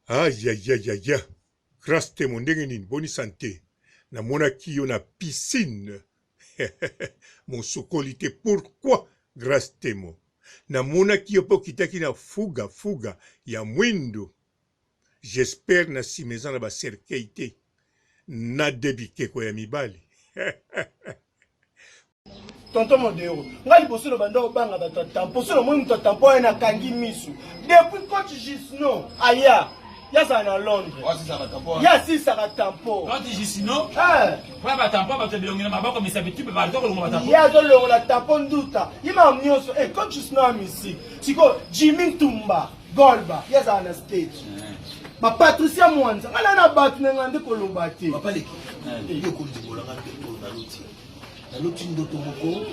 Aïe, aïe, aïe, aïe, aïe. Grâce te mon nini, bonne santé. Na mona kiyo na piscine. Mon sokolité, pourquoi grâce te mo? Na mona kiyo po kitaki na fuga, ya mwindo. J'espère na simeza na ba serkeite. Na debike ko ya mibali. Tonton Modero, ngai liboso no banda obanga bato tampo, so no moi muto tampo na kangi misu. Depuis coach Gisno, aya, ya za na Londres. Oh, si ça va tampo. Ya si ça va tampo. Quand Gisno, Pour ba tampo ba te bilongi na maboko mais ça veut tu peux pas donc le tampo. Ya zo lo la tampo nduta. Ima mnyoso e coach Gisno amisi. Siko Jimmy Tumba, Golba, ya za na stage. Ba Patricia Mwanza, ala na bat na ngande ko lobati. Papa leki. Yo ko ndibola ka tempo na loti. Na loti ndoto moko.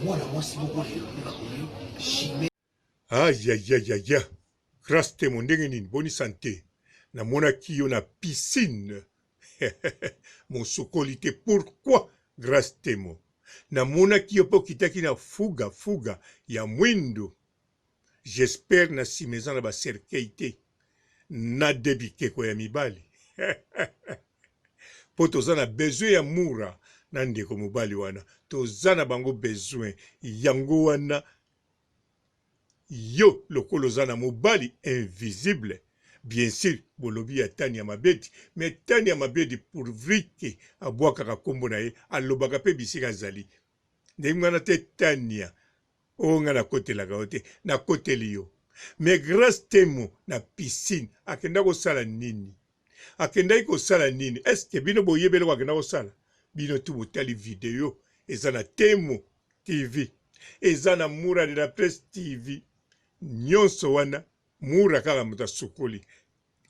Mwana mwasi moko lelo na komi chimé. Aïe, aïe, aïe, aïe, aïe. Grâce te mon nini, bonne santé. Na mona kiyo na piscine. Mon sokolité, pourquoi grâce te mo? Na mona kiyo po kitaki na fuga, ya mwindo. J'espère na simeza na ba serkeite. Na debike ko ya mibali. Po tozana besoin ya mura. Na ndeko mobali wana. Tozana bango besoin. Yango wana. Yo lokolo zana mobali invisible. Bien sûr, bolobi ya tani ya mabedi. Mais tani ya mabedi pour vrike. Abwaka kakombo na ye. Alobaka pe bisika zali. Ndengana te tania. Onga na kote la gaote. Na kote liyo. Mais grâce temo na piscine. Akenda ko sala nini? Akenda ko sala nini? Est-ce que bino boyebele wakenda ko sala? Bino tu botali video. Eza na Temo TV. Eza na Mura de la Presse TV. Nyonso wana. Mura kaka muta sokoli.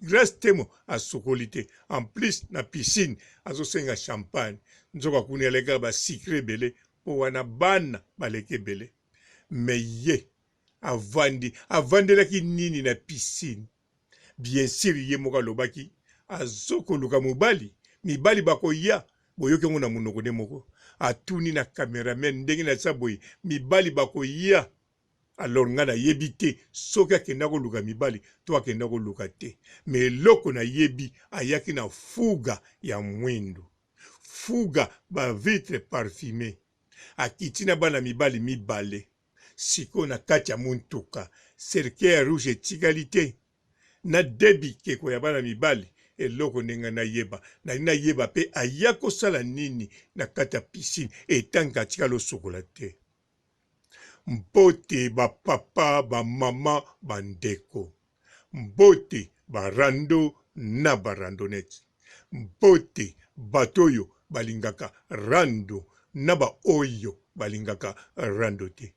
Grâce Temo a sokolite. En plus na piscine. Azo senga champagne. Nzoka kuni alega ba sikre bele. Po wana bana baleke bele. Mais ye. Avandelaki nini na piscine. Bien sûr ye moka lobaki. Azoko luka mobali. Mibali bako ya. Boyoke muna munoko de moko. Atuni na cameraman ndenge na saboyi. Mibali bako ya. Alors nga na yebi te. Soki akenda ko luka mibali. To akenda ko luka te. Me loko na yebi. Ayaki na fuga ya mwindo. Fuga ba vitre parfumé. Akitina bana mibali mibale. Siko na kati ya muntuka. Cercueil rouge etikalité. Na debi keko ya bana mibali. Eloko nenga na yeba. Na yeba pe ayako sala nini na kati ya piscine. Etanga tika lo sokola te. Mbote ba papa, ba mama, ba ndeko. Mbote ba rando na ba randonete. Mbote batoyo balingaka rando na ba oyo balingaka rando te.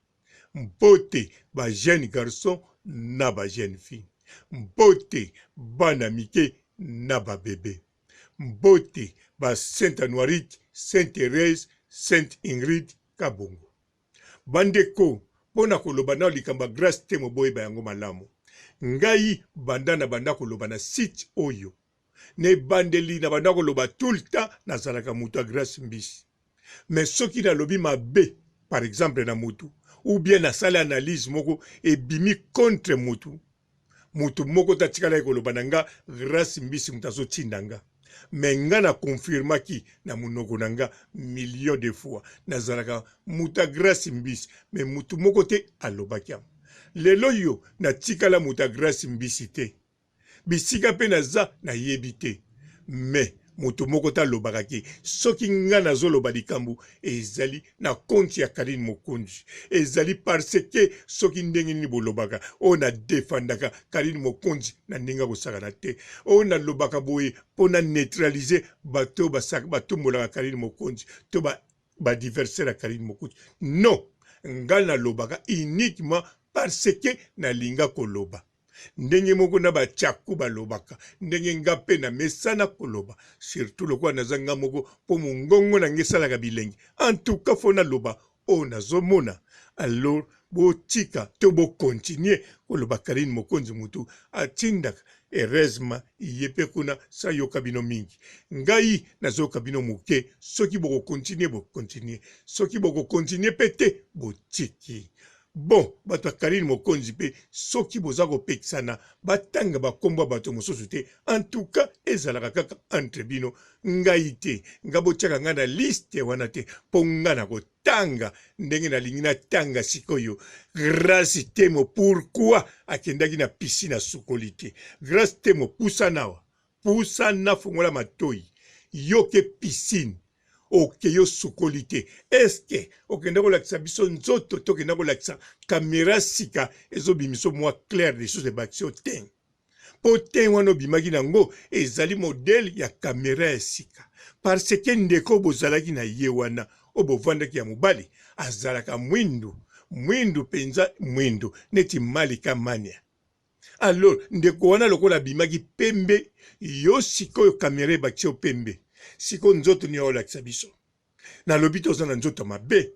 Mbote ba jeune garçon na ba jeune fille. Mbote bana mike na ba bébé. Mbote ba Sainte Anoirite, Sainte Thérèse, Sainte Ingrid Kabongo. Bandeko, pona koloba na likamba grâce te moboye ba yango malamu. Ngai banda koloba na site oyo. Ne bandeli na banda koloba tout le temps na zalaka mutu a grâce mbisi. Mais soki na lobi mabe, par exemple na mutu, ou bien na sala analyse moko e bimi contre mutu. Mutu moko tatikala koloba na nga grâce mbisi mutazo tindanga. Mais nga na confirmaki na munoko nanga million de fois. Na zalaka muta grâce mbisi. Mais mutu moko te alobaki am. Lelo yo na tikala muta grâce mbisi te. Bisika pe na za na yebite. Mais mutu moko ta lobakaki. Soki nga na zoloba likambu ezali na konti ya Karine Mokonzi. Ezali parce que soki ndenge ni bolobaka. O na defandaka Karine Mokonzi na ndenge kosaka na te. O na lobaka boye pona neutraliser bato basaka bato mbolaka Karine Mokonzi. To ba diverser la Karine Mokonzi. Non. Nga na lobaka uniquement parce que na linga koloba. Ndenge moko na ba tchaku balobaka. Ndenge nga pe na mesana koloba. Surtout lokwa na zanga moko po mungongo na ngesala bilengi. En tout cas fona loba. O na zomona. Alors bo tika to bo continuer koloba Karine Mokonzi mutu. Atindaka. Heureusement yepe kuna sa yoka bino mingi. Ngai na zoka bino muke. Soki boko continuer bo continuer. Soki boko continuer pete bo tiki. bon bato ya Karine Mokonzi mpe soki boza kopekisana batanga bakombo bato mosusu te. En tout cas ezalaka kaka entre bino, ngai te nga botiaka nga na liste wana te mpo nga na kotanga ndenge nalingi natanga sikoyo. Grâce Temo pourquoi akendaki na piscine asukoli te? Grâce Temo pusa na fongola matoi yoke piscine oke yo sukoli te. Eske okenda kolakisa biso nzoto tokenda kolakisa kamera sika ezobimiso mwa clair des choses ebakisi te? Po te wana obimaki nango ezali modele ya kamera ya sika, parce ke ndeko bozalaki na ye wana obovandaki ya mobali azalaka mwindu penza mwindu neti Malika Mania. Alors ndeko wana lokola bimaki pembe, yo sikoyo kamera ebakisi yo pembe, siko nzoto ni olakisa biso na lobi toza na nzoto mabe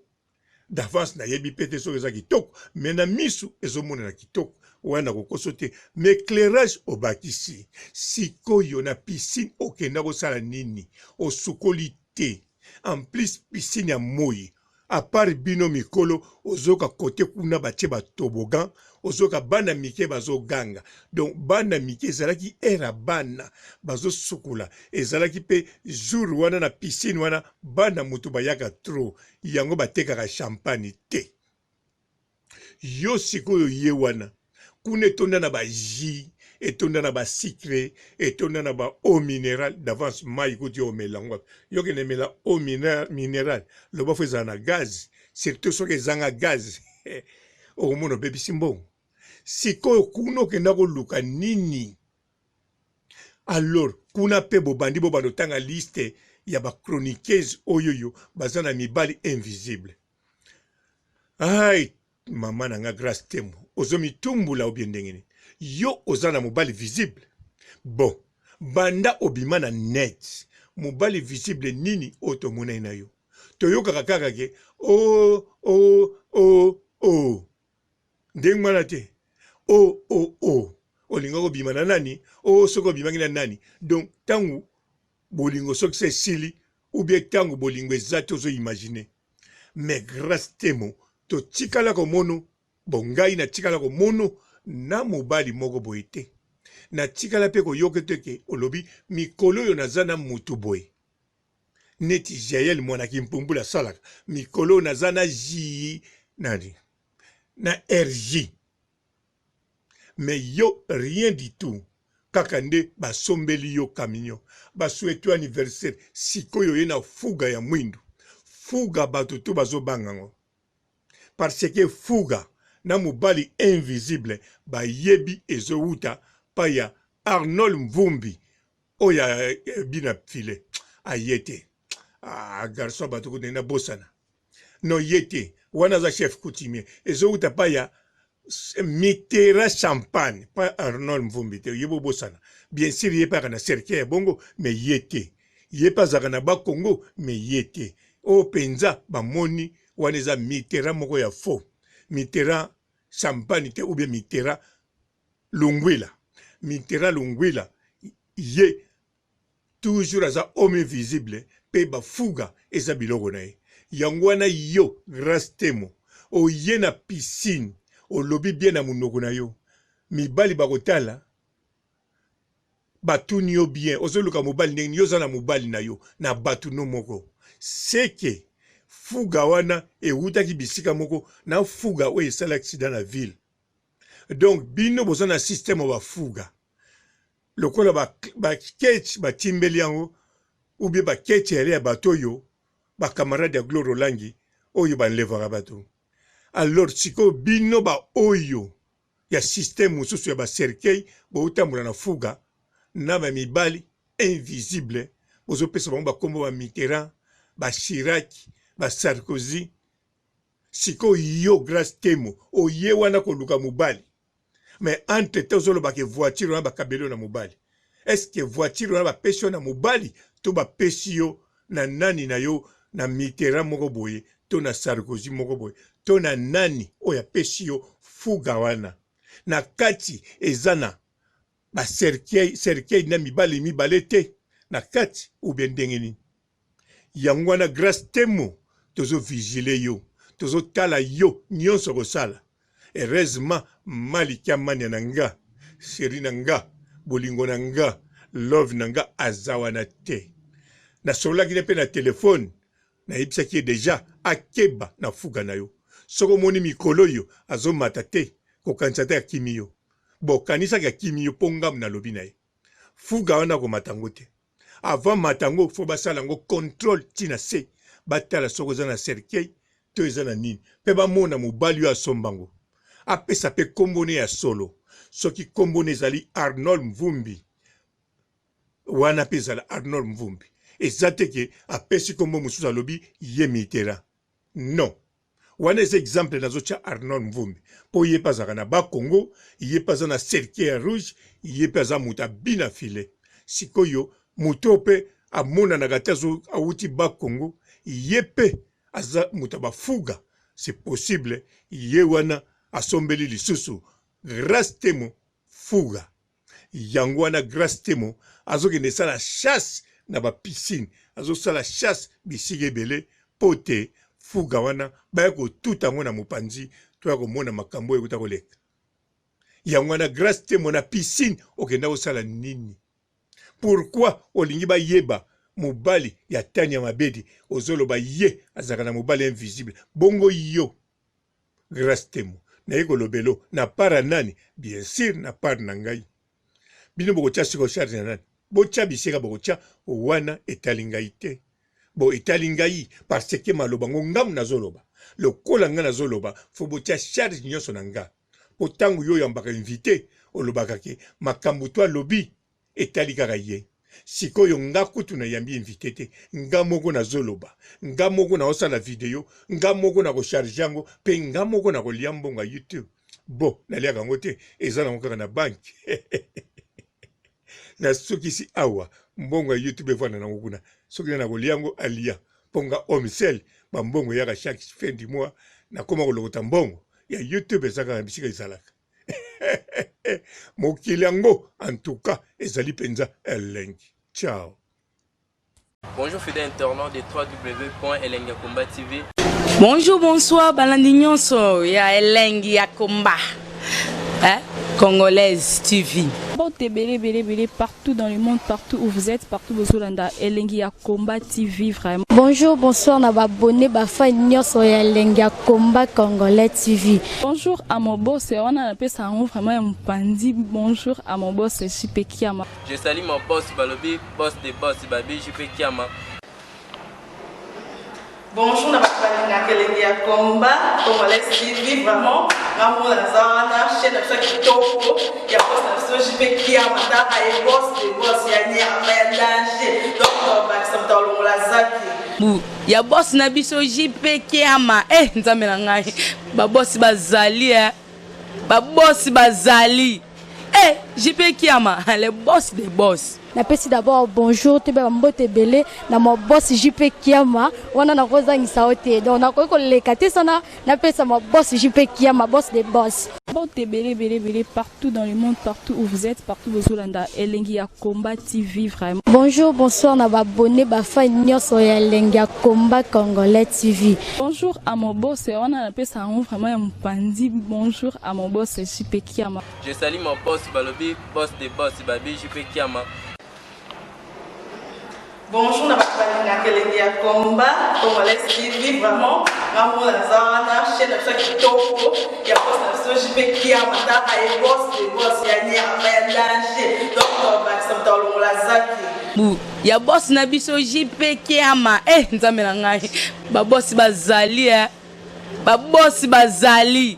d'avance na yebi pete soki eza kitoko, me na misu ezomonana kitoko wana kokoso te. M'éclairage obakisi sikoyo na piscine okenda kosala nini? Osukoli te. En plus piscine ya moi à part bino mikolo ozoka kote kuna batie batobogan, ozoka bana mike bazoganga. Donc bana mike ezalaki era bana bazosukula, ezalaki pe jour wana na piscine wana bana mutu bayaka trop yango batekaka champagne te. Yo sikoyo ye wana kuna etonda na ba jus, etonda na ba sucre, etonda na ba eau minérale d'avance mai kuti omelango yo kene mela eau minérale loba fo ezala na gaz, surtout soki ezanga gaz okomona obebisi mbongo. Sikoyo kuna okenda koluka nini? Alors kuna pe bobandi bobanda otanga liste ya bachroniqueuse oyoyo baza na mibali invisible. Ai mama nanga Grâce Temo ozomitumbula obie ndengeni yo oza na mobali visible. Bon banda obima na net mobali visible nini otomona na yo toyokaka kaka ke ndenge mwana te olinga kobima na nani soko obimangi na nani. Donc tangu bolingo soki se sili ou bien tangu bolingo eza te ozoimagine. Mais Grâce Temo totikala komono bongai na tikala komono na mobali moko boye te. Na tikala pe koyoke teke olobi mikolo yo naza na mutu boye neti Jael mwanaki mpumbula salaka mikolo naza na J nani na RJ. Mais yo rien du tout kaka nde basombeli yo camion basuetu anniversaire sikoyo ye na fuga ya mwindu fuga bato to bazobangango parce que fuga na mobali invisible bayebi ezouta pa ya Arnold Mvumbi oya bina file ayete garçon bato ko na bosana no yete wana za chef coutumier ezouta pa ya Mitterrand champagne pa Arnold Mvumbi te yebo bosana. Bien sûr ye pa kana cercle bongo mais yete ye pa zakana ba Congo mais yete o penza ba moni waneza Mitterrand moko ya faux Mitterrand champagne te ou bien Mitterrand Lungwila ye toujours aza homme visible pe ba fuga eza biloko na ye yangwana yo Grâce Temo o ye na piscine o lobi bien na munoko na yo mibali bakotala batuni yo bien ozoluka mobali ndenge yo za na mobali na yo na batu no moko seke fuga wana ewutaki bisika moko na fuga oyo esala accident na ville. Donc bino boza na système ba fuga lokola ba ketch batimbeli yango ou bien ba ketch ya bato yo ba camarade ya Gloire Olangi oyo banlevaka bato. Alors siko bino ba oyo ya système mususu ya ba cercueil bo utamula na fuga na ba mibali invisible bozo pesa bango ba kombo ba Mitterrand ba Chirac ba Sarkozy. Siko yo Grâce Temo oye wana koluka mobali mais entre temps zolo ba ke voiture na ba kabelo na mobali. Est-ce que voiture na ba pesio na mobali to ba pesio na nani na yo na Mitterrand moko boye to na Sarkozy moko boye to na nani oya pesio fuga wana na kati ezana ba cercueil na mibale te na kati ou bien ndengeni yangwana Grâce Temo tozo vigile yo tozo tala yo nyonso kosala heureusement Malika mania nanga chéri nanga bolingo nanga love nanga azawana te na solaki ne pe na telefone na yebisaki deja akeba na fuga na yo soko moni mikolo yo azomata te kokanisa te ya kimi yo bokanisaki ya kimi yo mpo ngamu na lobi na ye fuga wana komatango te avant matango fo basala yango contrôle tina se batala soko eza na cercueil to eza na nini mpe bamona mobali oyo asombango apesa mpe kombone ya solo soki kombone ezali Arnold Mvumbi wana mpe ezala Arnold Mvumbi eza te ke apesi kombo mosusu alobi ye Mitterrand non wana eza exemple nazotia Arnold Mvumbi mpo ye mpe azalaka na bakongo ye mpe aza na cercueil ya rouge ye mpe aza moto abina file sikoyo moto mpe amonanaka te awuti bakongo ye mpe aza moto bafuga c'est possible ye wana asombeli lisusu Grace Temo fuga yango wana Grace Temo azokende sala chasse na ba piscine azosala chasse bisika ebele po te fuga wana baya kotuta yango na mopanzi toya komona makambo oyo ekuta koleka yango wana Grace Temo na piscine okenda kosala nini pourquoi olingi bayeba mobali ya Tania Mabedi ozoloba ye azalaka na mobali invisible bongo yo Grace Temo na ye kolobelo na para nani bien sûr na part na ngai bino bokotia siko charge na nani botia bisika bokotia wana etali ngai te bo etali ngai parce que maloba ngo ngamu nazoloba lokola nga nazoloba fo botia charge nyonso na nga po tangu yo yambaka invité olobaka ke makambo to alobi etali kaka ye sikoyo nga kutu na yambi invité te nga moko nazoloba nga moko na osala video nga moko na kocharge yango pe nga moko na kolia mbongo ya YouTube bo naliaka yango te eza nango kaka na banki na soki si awa mbongo ya YouTube evanda nango kuna soki na kolia yango alia ponga omsel bambongo yaka chaque fin du mois nakoma kolokota mbongo ya YouTube ezaka na bisika ezalaka mokili yango en tout cas ezali penza elengi ciao. Bonjour fidèles internautes de www.elengiakomba TV. Bonjour, bonsoir, balandi nyonso ya Elengi ya Komba. Congolaise TV. Bon, bélé partout dans le monde, partout où vous êtes, partout où vous êtes, Elengi ya Komba TV vraiment. Bonjour, bonsoir, na abonné ba fan nyonso ya Elengi ya Komba Congolais TV. Bonjour à mon boss, on a appelé ça vraiment un pandi. Bonjour à mon boss, JP Kiama. Je salue mon boss Balobi, boss des boss Babi, JP Kiama. Bonjour, na Elengi ya Komba Congolais TV vraiment. Ngamo na zana chaîne ça kitoko ya boss na JP Kiama ta ay boss des boss ya ni ya danger. Donc ba samta longola zaki. Ya boss na biso JP Kiama nzambe na ngai ba boss bazali ba boss bazali JP Kiama le boss des boss. Napesi d'abord bonjour te ba mbote belé na mo boss JP Kiama wana na kozangisa ote donc na ko lekate sana napesa mo boss JP Kiama boss des boss. Bon, bélé partout dans le monde, partout où vous êtes, partout où vous êtes, Elengi ya Komba TV vraiment. Bonjour, bonsoir, na abonné ba fan nyonso ya Elengi ya Komba Congolais TV. Bonjour à mon boss, on a appelé ça vraiment un pandi. Bonjour à mon boss JP Kiama. Je salue mon boss Balobi, boss des boss Babi, JP Kiama. Bonjour, na Elengi ya Komba Congolais TV vraiment. Ngamo na zana chaîne ça kitoko ya boss na JP Kiama ta ay boss des boss ya ni ya danger. Donc ba samta longola zaki. Ya boss na biso JP Kiama nzambe na ngai ba boss bazali ba boss bazali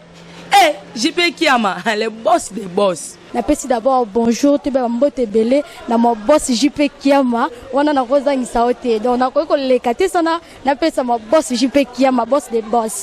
JP Kiama le boss des boss. Napesi d'abord bonjour te ba mbote belé na mo boss JP Kiama wana na kozangisa ote donc na ko lekate sana napesa mo boss JP Kiama boss des boss.